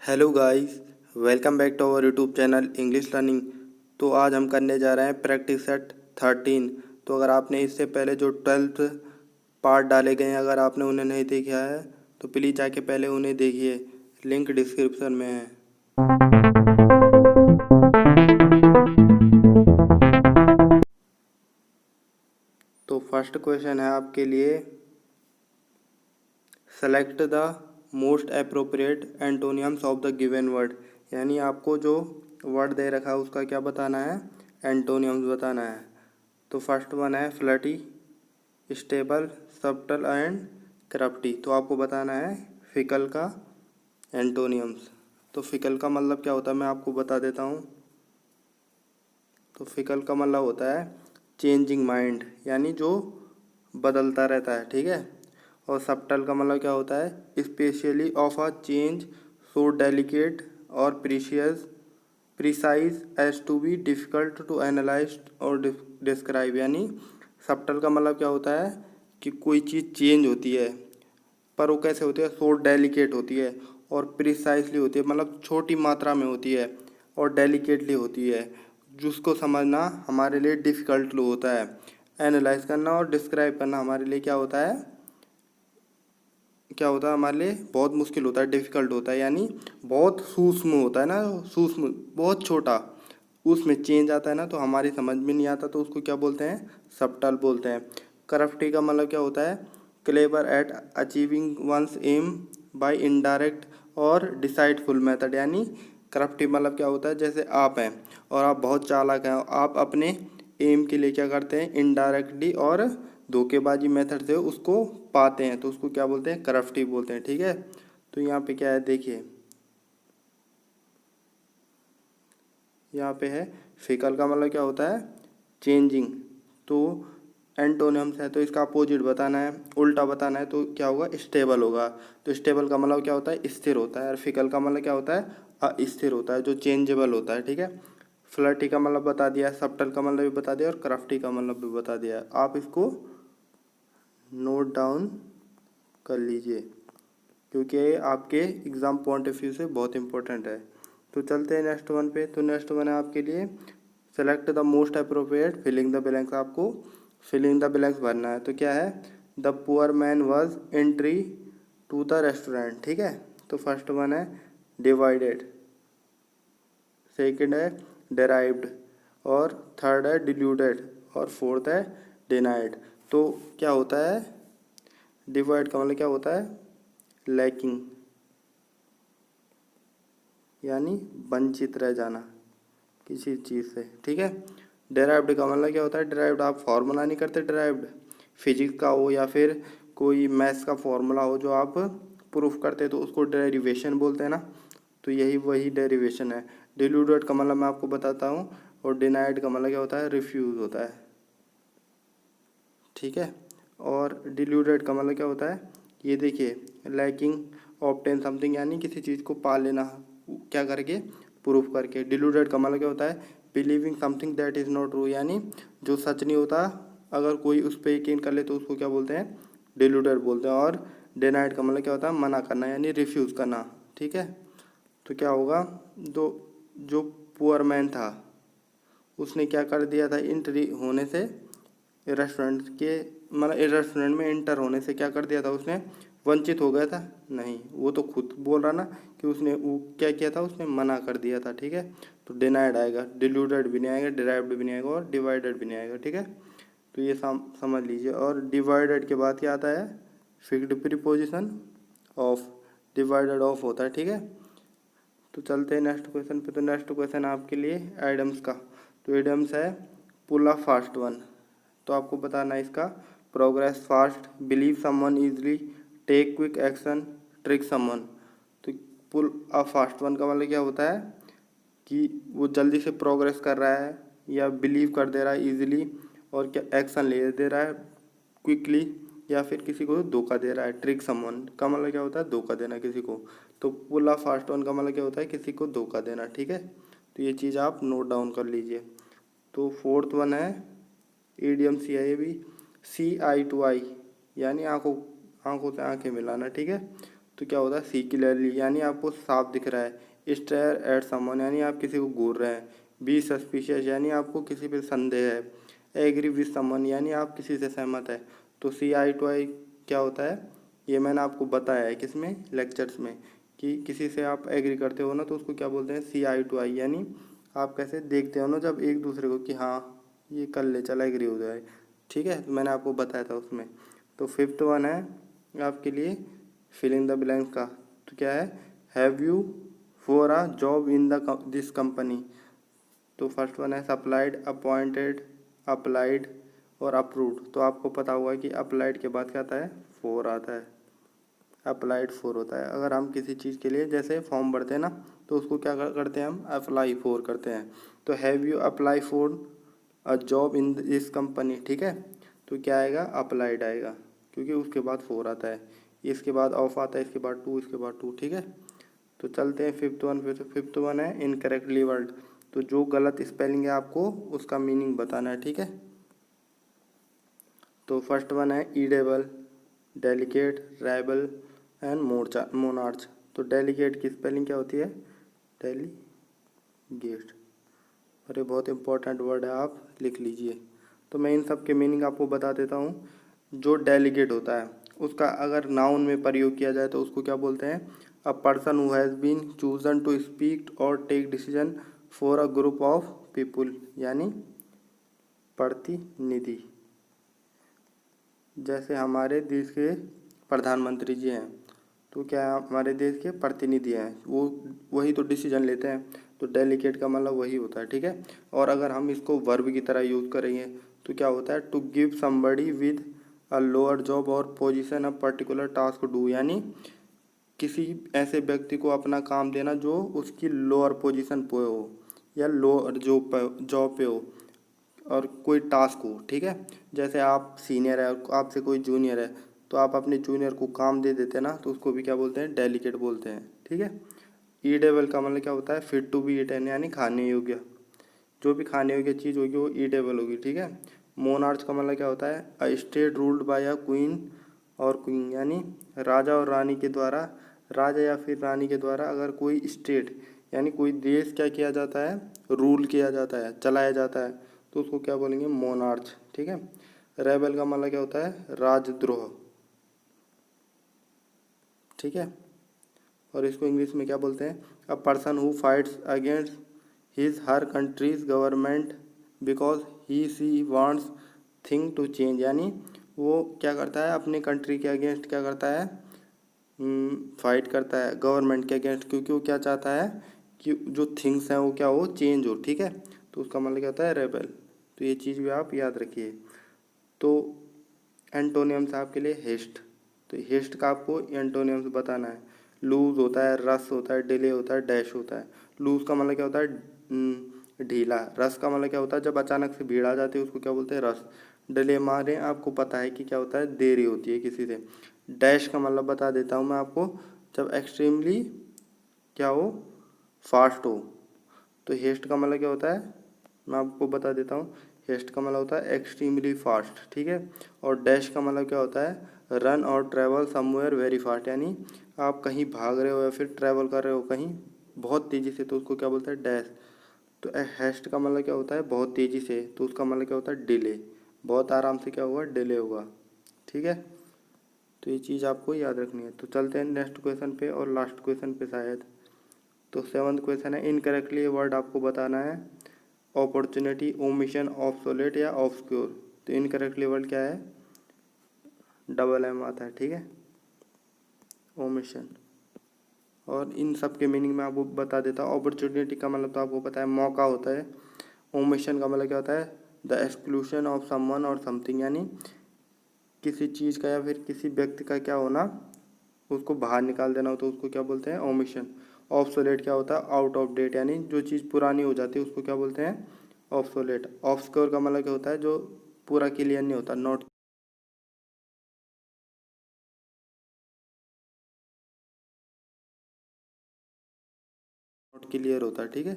Hello guys, welcome back to our YouTube channel English learning. तो आज हम करने जा रहे हैं प्रैक्टिस सेट 13। तो अगर आपने इससे पहले जो 12th पार्ट डाले गए हैं, अगर आपने उन्हें नहीं देखा है तो प्लीज़ जाके पहले उन्हें देखिए, लिंक डिस्क्रिप्शन में है। तो फर्स्ट क्वेश्चन है आपके लिए, select the most appropriate एंटोनियम्स of the given word. यानी आपको जो वर्ड दे रखा है उसका क्या बताना है, एंटोनियम्स बताना है। तो फर्स्ट वन है फ्लटी, स्टेबल, सब्टल एंड क्रफ्टी। तो आपको बताना है फिकल का एंटोनियम्स। तो फिकल का मतलब क्या होता है मैं आपको बता देता हूँ। तो फिकल का मतलब होता है चेंजिंग माइंड, यानी जो बदलता रहता है, ठीक है। और सब्टल का मतलब क्या होता है, specially of a change so delicate और precise as to be difficult to analyse और डिस्क्राइब। यानी सब्टल का मतलब क्या होता है कि कोई चीज़ चेंज होती है, पर वो कैसे होती है, सो डेलिकेट होती है और प्रिसाइजली होती है, मतलब छोटी मात्रा में होती है और डेलिकेटली होती है, जिसको समझना हमारे लिए डिफ़िकल्ट होता है। एनालाइज करना और डिस्क्राइब करना हमारे लिए क्या होता है हमारे लिए बहुत मुश्किल होता है, डिफ़िकल्ट होता है। यानी बहुत सूक्ष्म होता है ना, सूक्ष्म बहुत छोटा, उसमें चेंज आता है ना, तो हमारी समझ में नहीं आता, तो उसको क्या बोलते हैं, सब्टल बोलते हैं। क्रफ्टी का मतलब क्या होता है, clever at achieving once aim by indirect और डिसाइडफुल मेथड। यानी क्रफ्टी मतलब क्या होता है, जैसे आप हैं और आप बहुत चालाक हैं, आप अपने एम के लिए क्या करते हैं, इनडायरेक्टली और धोखेबाजी मेथड से उसको पाते हैं, तो उसको क्या बोलते हैं, क्रफ्टी बोलते हैं, ठीक है। तो यहाँ पे क्या है देखिए, यहाँ पे है फिकल का मतलब क्या होता है, चेंजिंग। तो एंटोनिम्स है तो इसका अपोजिट बताना है, उल्टा बताना है, तो क्या होगा, स्टेबल होगा। तो स्टेबल का मतलब क्या होता है, स्थिर होता है। और फिकल का मतलब क्या होता है, अस्थिर होता है, जो चेंजेबल होता है, ठीक है। फ्लर्टी का मतलब बता दिया, सब्टल का मतलब भी बता दिया और क्रफ्टी का मतलब भी बता दिया। आप इसको नोट डाउन कर लीजिए, क्योंकि आपके एग्ज़ाम पॉइंट ऑफ व्यू से बहुत इंपॉर्टेंट है। तो चलते हैं नेक्स्ट वन पे। तो नेक्स्ट वन है आपके लिए, select the most appropriate filling the blanks. आपको फिलिंग द ब्लैंक्स भरना है। तो क्या है, the poor man was entry to the restaurant, ठीक है। तो फर्स्ट वन है डिवाइडेड, सेकंड है डेराइव्ड, और थर्ड है डिल्यूटेड, और फोर्थ है डिनाइड। तो क्या होता है, डिवाइड का मतलब क्या होता है, लैकिंग, यानी वंचित रह जाना किसी चीज़ से, ठीक है। डेराइव्ड का मतलब क्या होता है, डेराइव्ड आप फॉर्मूला नहीं करते, डेराइव्ड फिजिक्स का हो या फिर कोई मैथ्स का फॉर्मूला हो जो आप प्रूफ करते तो उसको डेरिवेशन बोलते हैं ना, तो यही वही डेरिवेशन है। डिल्यूटेड का मतलब मैं आपको बताता हूँ, और डिनाइड का मतलब क्या होता है, रिफ्यूज़ होता है, ठीक है। और डिल्यूटेड का मतलब क्या होता है, ये देखिए, लैकिंग ऑब्टेन समथिंग, यानी किसी चीज़ को पा लेना, क्या करके, प्रूफ करके। डिल्यूटेड का मतलब क्या होता है, believing something that is not true, यानी जो सच नहीं होता अगर कोई उस पर यकीन कर ले तो उसको क्या बोलते हैं, डिल्यूटेड बोलते हैं। और डिनाइड का मतलब क्या होता है, मना करना, यानी रिफ्यूज़ करना, ठीक है। तो क्या होगा, जो पुअर मैन था उसने क्या कर दिया था, एंट्री होने से रेस्टोरेंट के, मतलब रेस्टोरेंट में इंटर होने से क्या कर दिया था उसने, वंचित हो गया था, नहीं, वो तो खुद बोल रहा ना कि उसने वो क्या किया था, उसने मना कर दिया था, ठीक है। तो डिनाइड आएगा, डिल्यूटेड भी नहीं आएगा, डिराइव्ड भी नहीं आएगा और डिवाइडेड भी नहीं आएगा, ठीक है। तो ये समझ लीजिए। और डिवाइडेड के बाद क्या आता है, fixed preposition of, divided of होता है, ठीक है। तो चलते हैं नेक्स्ट क्वेश्चन पे। तो नेक्स्ट क्वेश्चन आपके लिए एडम्स का। तो एडम्स है पुल अ फास्ट वन। तो आपको बताना है इसका, progress fast, believe someone easily, take quick action, trick someone. तो पुल अ फास्ट वन का मतलब क्या होता है कि वो जल्दी से प्रोग्रेस कर रहा है, या बिलीव कर दे रहा है इजीली, और क्या एक्शन ले दे रहा है क्विकली, या फिर किसी को धोखा दे रहा है। ट्रिक समवन का मतलब क्या होता है, धोखा देना किसी को। तो पुल अ फास्ट वन का मतलब क्या होता है, किसी को धोखा देना, ठीक है। तो ये चीज़ आप नोट डाउन कर लीजिए। तो फोर्थ वन है ईडीएम सी आई भी, CI to I, यानी आंखों आंखों से आंखें मिलाना, ठीक है। तो क्या होता है सी क्लियरली यानी आपको साफ दिख रहा है। स्टेयर एट समवन यानी आप किसी को घूर रहे हैं। बी सस्पिशियस यानी आपको किसी पे संदेह है। एग्री विथ समवन यानी आप किसी से सहमत है। तो सी आई टू आई क्या होता है, ये मैंने आपको बताया है किसमें, लेक्चर्स में, कि किसी से आप एग्री करते हो ना तो उसको क्या बोलते हैं सी आई टू आई, यानी आप कैसे देखते हो ना जब एक दूसरे को कि हाँ ये कर ले चल एग्री हो जाए। ठीक है, तो मैंने आपको बताया था उसमें। तो फिफ्थ वन है आपके लिए फिल इन द ब्लैंक्स का। तो क्या है, have you for a job in the this company. तो फर्स्ट वन है सप्लाइड, अपॉइंटेड, अप्लाइड और अप्रूव्ड। तो आपको पता होगा कि अप्लाइड के बाद क्या आता है, फॉर आता है। अप्लाइड फॉर होता है अगर हम किसी चीज़ के लिए जैसे फॉर्म भरते हैं ना तो उसको क्या करते हैं हम, अप्लाई फॉर करते हैं। तो have you apply for a job in this company. ठीक है, तो क्या आएगा, अप्लाइड आएगा, क्योंकि उसके बाद फॉर आता है, इसके बाद ऑफ आता है, इसके बाद टू, इसके बाद टू। ठीक है, तो चलते हैं फिफ्थ वन पे। तो फिफ्थ वन है इनकरेक्टली वर्ड। तो जो गलत स्पेलिंग है आपको उसका मीनिंग बताना है। ठीक है, तो फर्स्ट वन है edible, delicate, rebel and monarch. तो डेलिकेट की स्पेलिंग क्या होती है, डेलीगेट। और ये बहुत इंपॉर्टेंट वर्ड है, आप लिख लीजिए। तो मैं इन सब के मीनिंग आपको बता देता हूँ। जो डेलीगेट होता है उसका अगर नाउन में प्रयोग किया जाए तो उसको क्या बोलते हैं, a person who has been chosen to speak और take decision for a group of people, यानी प्रतिनिधि। जैसे हमारे देश के प्रधानमंत्री जी हैं तो क्या हमारे देश के प्रतिनिधि हैं, वो वही तो डिसीजन लेते हैं। तो डेलीकेट का मतलब वही होता है। ठीक है, और अगर हम इसको वर्ब की तरह यूज़ करेंगे तो क्या होता है, to give somebody with a lower job और position a particular task do, यानी किसी ऐसे व्यक्ति को अपना काम देना जो उसकी लोअर पोजीशन पे हो या लोअर जॉब पे हो और कोई टास्क हो। ठीक है, जैसे आप सीनियर है और आपसे कोई जूनियर है तो आप अपने जूनियर को काम दे देते हैं ना तो उसको भी क्या बोलते हैं, डेलीकेट बोलते हैं। ठीक है, ईडेबल का मतलब क्या होता है, फिट टू बी ईटन यानी खाने योग्य। जो भी खाने योग्य चीज़ होगी वो ईटेबल होगी। ठीक है, मोनार्च का मतलब क्या होता है, a state ruled by a queen और क्वीन, यानी राजा और रानी के द्वारा, राजा या फिर रानी के द्वारा अगर कोई स्टेट यानी कोई देश क्या किया जाता है, रूल किया जाता है, चलाया जाता है, तो उसको क्या बोलेंगे, मोनार्च। ठीक है, रेबल का मतलब क्या होता है, राजद्रोह। ठीक है, और इसको इंग्लिश में क्या बोलते हैं, a person who fights against his her country's government because he she wants thing to change, यानी वो क्या करता है, अपने कंट्री के अगेंस्ट क्या करता है, फाइट करता है गवर्नमेंट के अगेंस्ट, क्योंकि वो क्या चाहता है कि जो थिंग्स हैं वो क्या हो, चेंज हो। ठीक है, तो उसका मतलब क्या होता है, रेबल। तो ये चीज़ भी आप याद रखिए। तो एंटोनियम्स आपके लिए हेस्ट। तो हेस्ट का आपको एंटोनियम्स बताना है। लूज होता है, रस होता है, डिले होता है, डैश होता है। लूज का मतलब क्या होता है, ढीला। रस का मतलब क्या होता है, जब अचानक से भीड़ आ जाती है उसको क्या बोलते हैं, रस। डिले मारे आपको पता है कि क्या होता है, देरी होती है किसी से। डैश का मतलब बता देता हूँ मैं आपको, जब एक्सट्रीमली क्या हो, फास्ट हो। तो हेस्ट का मतलब क्या होता है, मैं आपको बता देता हूँ। हेस्ट का मतलब होता है एक्सट्रीमली फास्ट। ठीक है, और डैश का मतलब क्या होता है, रन और ट्रैवल समवेयर वेरी फास्ट, यानी आप कहीं भाग रहे हो या फिर ट्रैवल कर रहे हो कहीं बहुत तेज़ी से, तो उसको क्या बोलते हैं, डैश। तो हेस्ट का मतलब क्या होता है, बहुत तेज़ी से, तो उसका मतलब क्या होता है, डिले। बहुत आराम से क्या होगा, डिले होगा। ठीक है, तो ये चीज़ आपको याद रखनी है। तो चलते हैं नेक्स्ट क्वेश्चन पे और लास्ट क्वेश्चन पे शायद। तो सेवन्थ क्वेश्चन है, इनकरेक्टली ये वर्ड आपको बताना है, अपॉर्चुनिटी, ओमिशन, ऑब्सोलेट या ऑब्सक्योर। तो इनकरेक्टली वर्ड क्या है, डबल एम आता है। ठीक है, ओमिशन। और इन सब के मीनिंग में आपको बता देता हूँ। अपॉर्चुनिटी का मतलब तो आपको पता है, मौका होता है। ओमिशन का मतलब क्या होता है, द एक्सक्लूशन ऑफ समवन और समथिंग, यानी किसी चीज़ का या फिर किसी व्यक्ति का क्या होना, उसको बाहर निकाल देना हो तो उसको क्या बोलते हैं, ओमिशन। ऑब्सोलेट क्या होता है, आउट ऑफ डेट, यानी जो चीज़ पुरानी हो जाती है उसको क्या बोलते हैं, ऑब्सोलेट। ऑब्सक्योर का मतलब क्या होता है, जो पूरा क्लियर नहीं होता, नॉट क्लियर होता है। ठीक है,